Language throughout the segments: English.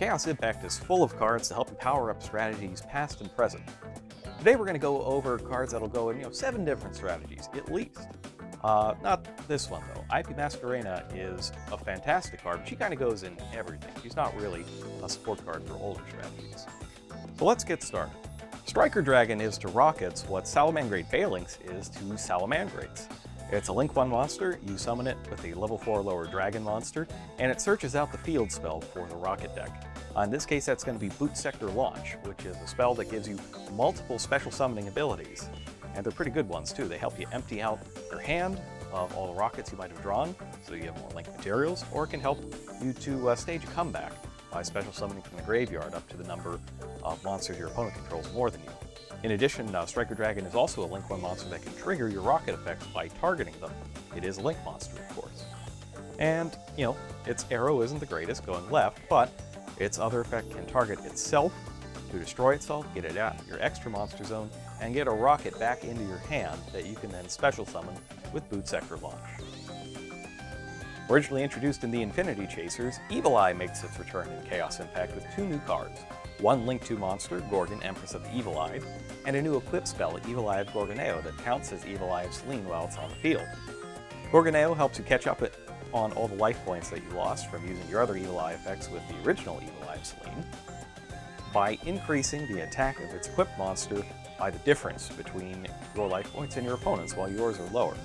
Chaos Impact is full of cards to help you power up strategies past and present. Today we're going to go over cards that'll go in 7 different strategies, at least. Not this one though. IP Masquerena is a fantastic card, but she kind of goes in everything. She's not really a support card for older strategies. So let's get started. Striker Dragon is to Rockets what Salamangreat Phalanx is to Salamangrates. It's a Link 1 monster, you summon it with a level 4 lower dragon monster, and it searches out the field spell for the Rocket deck. In this case, that's going to be Boot Sector Launch, which is a spell that gives you multiple special summoning abilities. And they're pretty good ones too. They help you empty out your hand of all the rockets you might have drawn, so you have more Link materials, or it can help you to stage a comeback by special summoning from the graveyard up to the number of monsters your opponent controls more than you. In addition, Striker Dragon is also a Link 1 monster that can trigger your rocket effects by targeting them. It is a Link monster, of course. And, its arrow isn't the greatest going left, but its other effect can target itself to destroy itself, get it out of your extra monster zone, and get a rocket back into your hand that you can then special summon with Boot Sector Launch. Originally introduced in the Infinity Chasers, Evil Eye makes its return in Chaos Impact with 2 new cards. One Link 2 monster, Gorgon, Empress of the Evil Eye, and a new equip spell, Evil Eye of Gorgoneo, that counts as Evil Eye of Selene while it's on the field. Gorgoneo helps you catch up on all the life points that you lost from using your other Evil Eye effects with the original Evil Eye of Selene by increasing the attack of its equipped monster by the difference between your life points and your opponent's while yours are lower.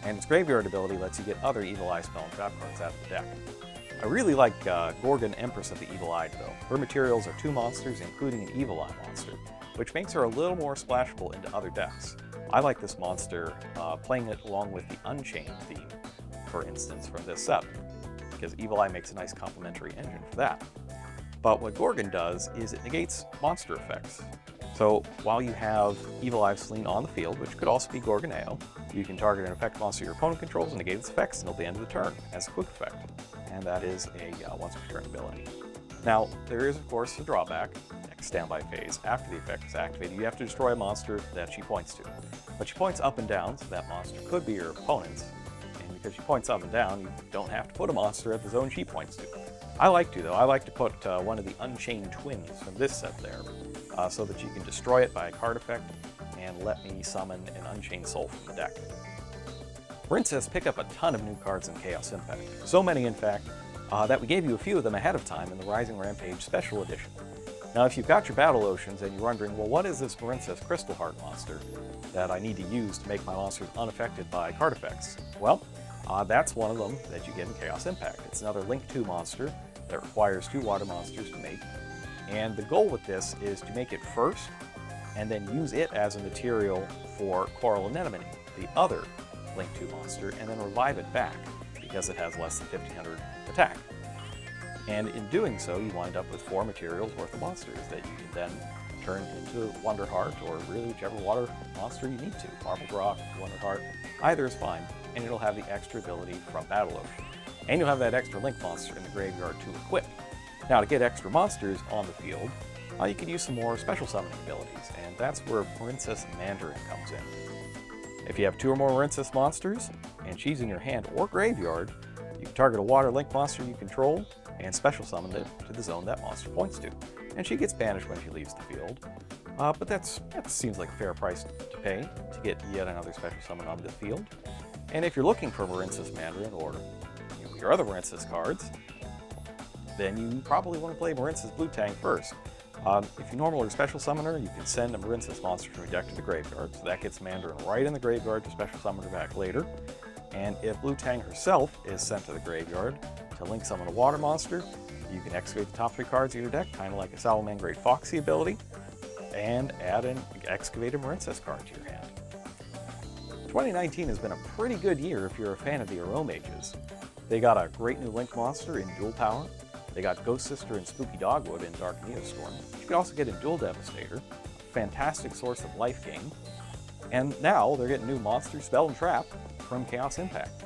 And its graveyard ability lets you get other Evil Eye spell and trap cards out of the deck. I really like Gorgon, Empress of the Evil Eye though. Her materials are 2 monsters, including an Evil Eye monster, which makes her a little more splashable into other decks. I like this monster playing it along with the Unchained theme, for instance, from this set, because Evil Eye makes a nice complementary engine for that. But what Gorgon does is it negates monster effects. So while you have Evil Eye of Selene on the field, which could also be Gorgoneo, you can target an effect monster your opponent controls and negate its effects until the end of the turn as a quick effect. And that is a once per turn ability. Now, there is of course a drawback. Next standby phase, after the effect is activated, you have to destroy a monster that she points to. But she points up and down, so that monster could be your opponent's. And because she points up and down, you don't have to put a monster at the zone she points to. I like to though. I like to put one of the Unchained Twins from this set there, so that you can destroy it by a card effect and let me summon an Unchained Soul from the deck. Marincess pick up a ton of new cards in Chaos Impact. So many, in fact, that we gave you a few of them ahead of time in the Rising Rampage Special Edition. Now, if you've got your Battle Oceans and you're wondering, well, what is this Marincess Crystal Heart monster that I need to use to make my monsters unaffected by card effects? Well, that's one of them that you get in Chaos Impact. It's another Link 2 monster that requires 2 water monsters to make. And the goal with this is to make it first, and then use it as a material for Coral Anemone, the other Link 2 monster, and then revive it back, because it has less than 1500 attack. And in doing so, you wind up with 4 materials worth of monsters that you can then turn into Wonder Heart, or really whichever water monster you need to. Marbled Rock, Wonder Heart, either is fine, and it'll have the extra ability from Battle Ocean. And you'll have that extra Link monster in the graveyard to equip. Now, to get extra monsters on the field, you could use some more special summoning abilities, and that's where Marincess Mandarin comes in. If you have 2 or more Marincess monsters, and she's in your hand or graveyard, you can target a water Link monster you control, and special summon it to the zone that monster points to. And she gets banished when she leaves the field, but that seems like a fair price to pay to get yet another special summon onto the field. And if you're looking for Marincess Mandarin, or your other Marincess cards, then you probably want to play Marincess Blue Tang first. If you normal or special summon her, you can send a Marincess monster from your deck to the graveyard, so that gets Mandarin right in the graveyard to special summon her back later. And if Blue Tang herself is sent to the graveyard to Link summon a water monster, you can excavate the top 3 cards of your deck, kind of like a Salamangreat Foxy ability, and add an excavated Marincess card to your hand. 2019 has been a pretty good year if you're a fan of the Aromages. They got a great new Link monster in Dual Power. They got Ghost Sister and Spooky Dogwood in Dark Neostorm. You can also get in Dual Devastator, a fantastic source of life gain. And now they're getting new monster Spell and Trap from Chaos Impact.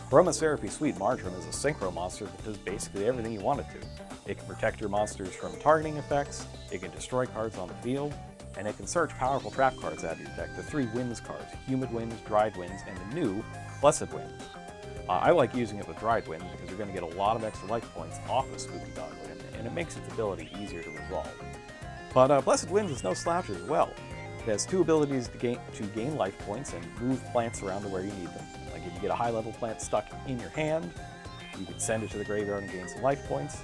Aromatherapy Sweet Marjoram is a synchro monster that does basically everything you want it to. It can protect your monsters from targeting effects, it can destroy cards on the field, and it can search powerful trap cards out of your deck. The 3 Winds cards, Humid Winds, Dried Winds, and the new Blessed Winds. I like using it with Dried Winds because you're going to get a lot of extra life points off of Spooky Dogwood and it makes its ability easier to resolve. But Blessed Winds is no slouch as well. It has two abilities to gain life points and move plants around to where you need them. Like if you get a high-level plant stuck in your hand, you can send it to the graveyard and gain some life points.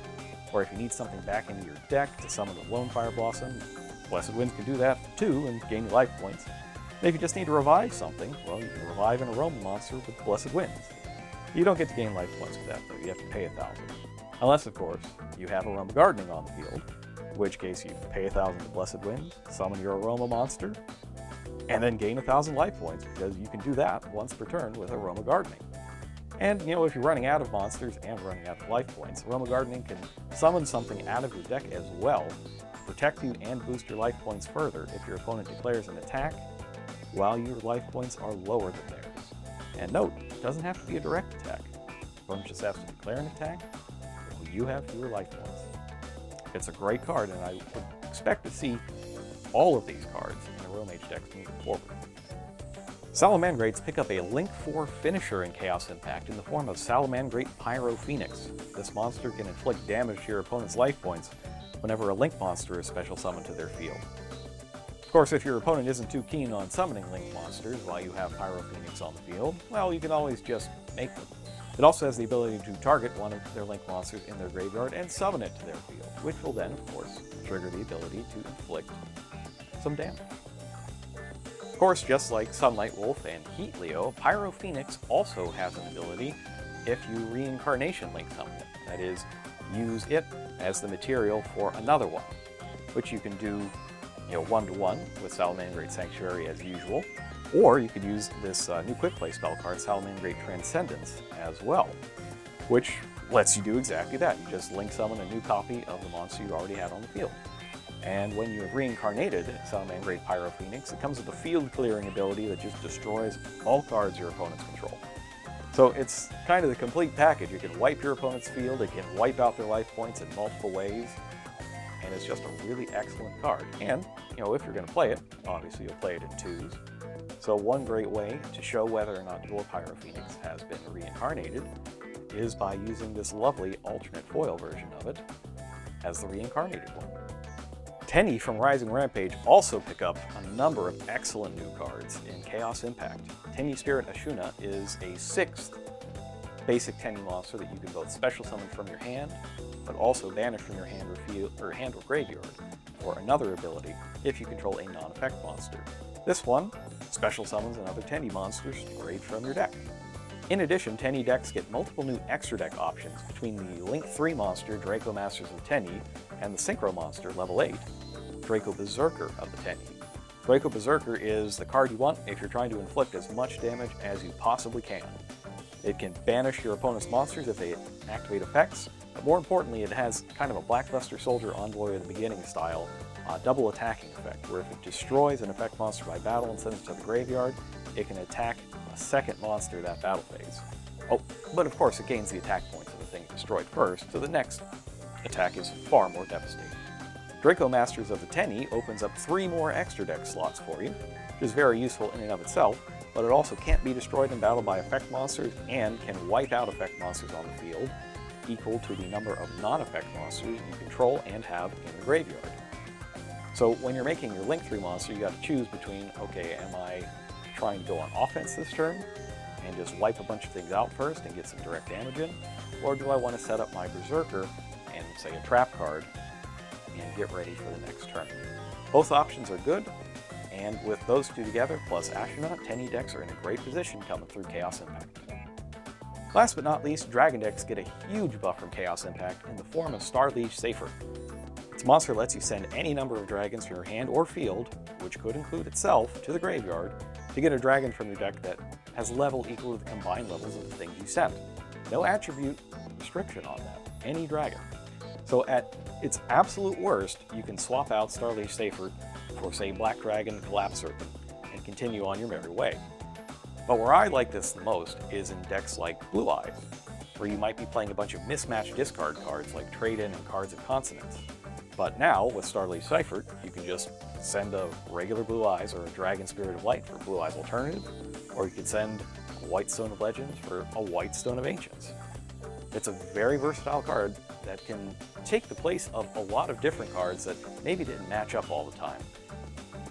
Or if you need something back into your deck to summon the Lone Fire Blossom, Blessed Winds can do that too and gain life points. And if you just need to revive something, well, you can revive an Aroma monster with Blessed Winds. You don't get to gain life points with that though, you have to pay 1,000. Unless, of course, you have Aroma Gardening on the field, in which case you pay 1,000 to Blessed Winds, summon your Aroma monster, and then gain 1,000 life points, because you can do that once per turn with Aroma Gardening. And, if you're running out of monsters and running out of life points, Aroma Gardening can summon something out of your deck as well, protect you and boost your life points further if your opponent declares an attack, while your life points are lower than theirs. And note, it doesn't have to be a direct attack. The opponent just has to declare an attack, while you have fewer life points. It's a great card, and I would expect to see all of these cards in Aromage decks moving forward. Salamandrates pick up a Link 4 finisher in Chaos Impact in the form of Salamandrate Pyro Phoenix. This monster can inflict damage to your opponent's life points whenever a Link monster is special summoned to their field. Of course, if your opponent isn't too keen on summoning Link monsters while you have Pyro Phoenix on the field, well, you can always just make them. It also has the ability to target one of their Link monsters in their graveyard and summon it to their field, which will then, of course, trigger the ability to inflict some damage. Of course, just like Sunlight Wolf and Heat Leo, Pyro Phoenix also has an ability if you Reincarnation Link summon it. That is, use it as the material for another one, which you can do, one-to-one with Salamandrate Sanctuary as usual, or you could use this new quick play spell card, Salamandrate Transcendence, as well, which lets you do exactly that. You just link summon a new copy of the monster you already had on the field. And when you have reincarnated Salamandrate Pyro Phoenix, it comes with a field clearing ability that just destroys all cards your opponents control. So it's kind of the complete package. You can wipe your opponent's field, it can wipe out their life points in multiple ways, and it's just a really excellent card. And, if you're going to play it, obviously you'll play it in twos. So one great way to show whether or not your Pyro Phoenix has been reincarnated is by using this lovely alternate foil version of it as the reincarnated one. Tenyi from Rising Rampage also pick up a number of excellent new cards in Chaos Impact. Tenyi Spirit Ashuna is a 6th basic Tenyi monster that you can both special summon from your hand, but also banish from your hand or graveyard for another ability if you control a non-effect monster. This one special summons another Tenyi monster straight from your deck. In addition, Tenyi decks get multiple new extra deck options between the Link 3 monster Draco Masters of Tenyi and the Synchro monster level 8, Draco Berserker of the Tenyi. Draco Berserker is the card you want if you're trying to inflict as much damage as you possibly can. It can banish your opponent's monsters if they activate effects, but more importantly, it has kind of a Blackluster Soldier Envoy at the beginning style double attacking effect, where if it destroys an effect monster by battle and sends it to the graveyard, it can attack a second monster that battle phase. Oh, but of course it gains the attack points of the thing destroyed first, so the next attack is far more devastating. Draco Masters of the Tenyi opens up 3 more extra deck slots for you, which is very useful in and of itself, but it also can't be destroyed in battle by effect monsters and can wipe out effect monsters on the field, equal to the number of non-effect monsters you control and have in the graveyard. So when you're making your Link 3 monster, you got to choose between, okay, am I trying to go on offense this turn and just wipe a bunch of things out first and get some direct damage in, or do I want to set up my Berserker and say a trap card and get ready for the next turn? Both options are good, and with those two together, plus Ashuna, Tenyi decks are in a great position coming through Chaos Impact. Last but not least, Dragon decks get a huge buff from Chaos Impact in the form of Starliege Safer. This monster lets you send any number of dragons from your hand or field, which could include itself, to the graveyard to get a dragon from your deck that has level equal to the combined levels of the things you sent. No attribute restriction on that, any dragon. So at its absolute worst, you can swap out Starliege Safer for, say, Black Dragon, Collapse Serpent, and continue on your merry way. But where I like this the most is in decks like Blue Eyes, where you might be playing a bunch of mismatched discard cards like Trade-In and Cards of Consonance. But now, with Starliege Safer, you can just send a regular Blue Eyes or a Dragon Spirit of Light for Blue Eyes Alternative, or you could send a White Stone of Legends for a White Stone of Ancients. It's a very versatile card that can take the place of a lot of different cards that maybe didn't match up all the time.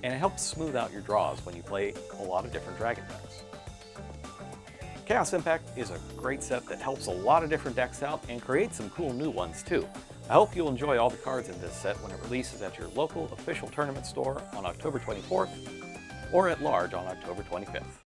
And it helps smooth out your draws when you play a lot of different Dragon decks. Chaos Impact is a great set that helps a lot of different decks out and creates some cool new ones too. I hope you'll enjoy all the cards in this set when it releases at your local official tournament store on October 24th or at large on October 25th.